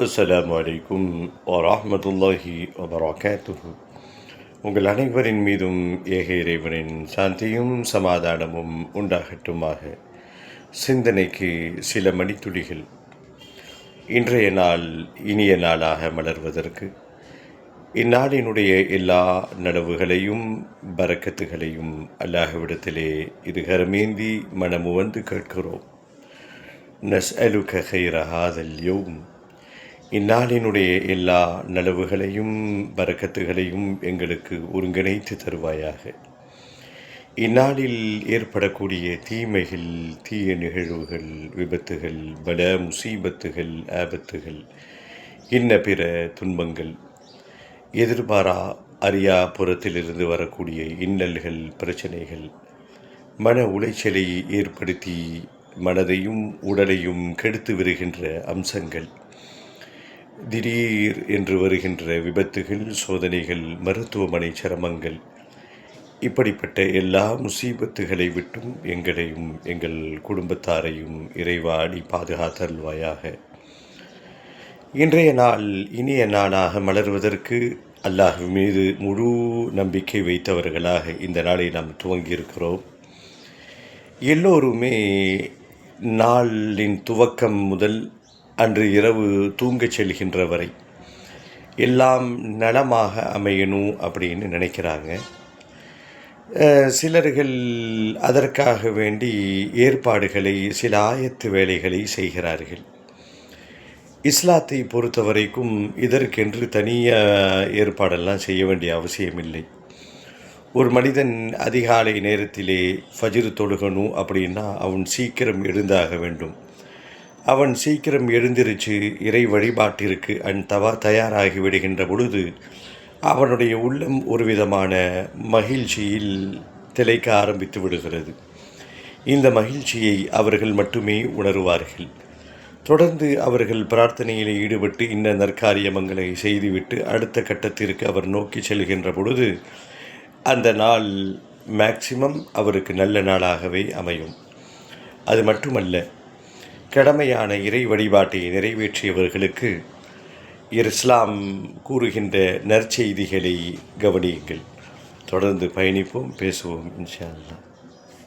அஸ்ஸலாமு அலைக்கும் வரஹ்மத்துல்லாஹி வபரகாத்துஹு. உங்கள் அனைவரின் மீதும் ஏக இறைவனின் சாந்தியும் சமாதானமும் உண்டாகட்டுமாக. சிந்தனைக்கு சில மணித்துளிகள். இன்றைய நாள் இனிய நாளாக மலர்வதற்கு இந்நாளினுடைய எல்லா நனவுகளையும் பரக்கத்துகளையும் அல்லாஹ்விடத்திலே இதுகரமேந்தி மனமுவந்து கேட்கிறோம். நஸ்அலுக கைர ஹாதல் யௌம். இந்நாளினுடைய எல்லா நலவுகளையும் பரக்கத்துகளையும் எங்களுக்கு ஒருங்கிணைத்து தருவாயாக. இந்நாளில் ஏற்படக்கூடிய தீமைகள், தீய நிகழ்வுகள், விபத்துகள், பல முசீபத்துகள், ஆபத்துகள், இன்ன பிற துன்பங்கள், எதிர்பாரா அறியா புறத்திலிருந்து வரக்கூடிய இன்னல்கள், பிரச்சனைகள், மன உளைச்சலை ஏற்படுத்தி மனதையும் உடலையும் கெடுத்து வருகின்ற அம்சங்கள், திடீர் என்று வருகின்ற விபத்துகள், சோதனைகள், மருத்துவமனை சிரமங்கள், இப்படிப்பட்ட எல்லா முசீபத்துகளை விட்டும் எங்களையும் எங்கள் குடும்பத்தாரையும் இறைவா நீ பாதுகாத்தருள்வாயாக. இன்றைய நாள் இனிய நாளாக மலர்வதற்கு அல்லாஹ் மீது முழு நம்பிக்கை வைத்தவர்களாக இந்த நாளை நாம் துவங்கியிருக்கிறோம். எல்லோருமே நாளின் துவக்கம் முதல் அன்று இரவு தூங்கச் செல்கின்ற வரை எல்லாம் நலமாக அமையணும் அப்படின்னு நினைக்கிறாங்க. சிலர்கள் அதற்காக வேண்டி ஏற்பாடுகளை, சில ஆயத்து வேலைகளை செய்கிறார்கள். இஸ்லாத்தை பொறுத்த வரைக்கும் இதற்கென்று தனியாக ஏற்பாடெல்லாம் செய்ய வேண்டிய அவசியமில்லை. ஒரு மனிதன் அதிகாலை நேரத்திலே ஃபஜ்ர் தொழுகணும் அப்படின்னா அவன் சீக்கிரம் எழுந்தாக வேண்டும். அவன் சீக்கிரம் எழுந்திருச்சு இறை வழிபாட்டிற்கு தயாராகி விடுகின்ற பொழுது அவனுடைய உள்ளம் ஒரு விதமான மகிழ்ச்சியில் திளைக்க ஆரம்பித்து விடுகிறது. இந்த மகிழ்ச்சியை அவர்கள் மட்டுமே உணருவார்கள். தொடர்ந்து அவர்கள் பிரார்த்தனையில் ஈடுபட்டு இந்த நற்காரியமங்களை செய்துவிட்டு அடுத்த கட்டத்திற்கு அவர் நோக்கி செல்கின்ற பொழுது அந்த நாள் மேக்சிமம் அவருக்கு நல்ல நாளாகவே அமையும். அது மட்டுமல்ல, கடமையான இறை வழிபாட்டை நிறைவேற்றியவர்களுக்கு இஸ்லாம் கூறுகின்ற நற்செய்திகளை கவனியுங்கள். தொடர்ந்து பயணிப்போம், பேசுவோம் இன்ஷா அல்லாஹ்.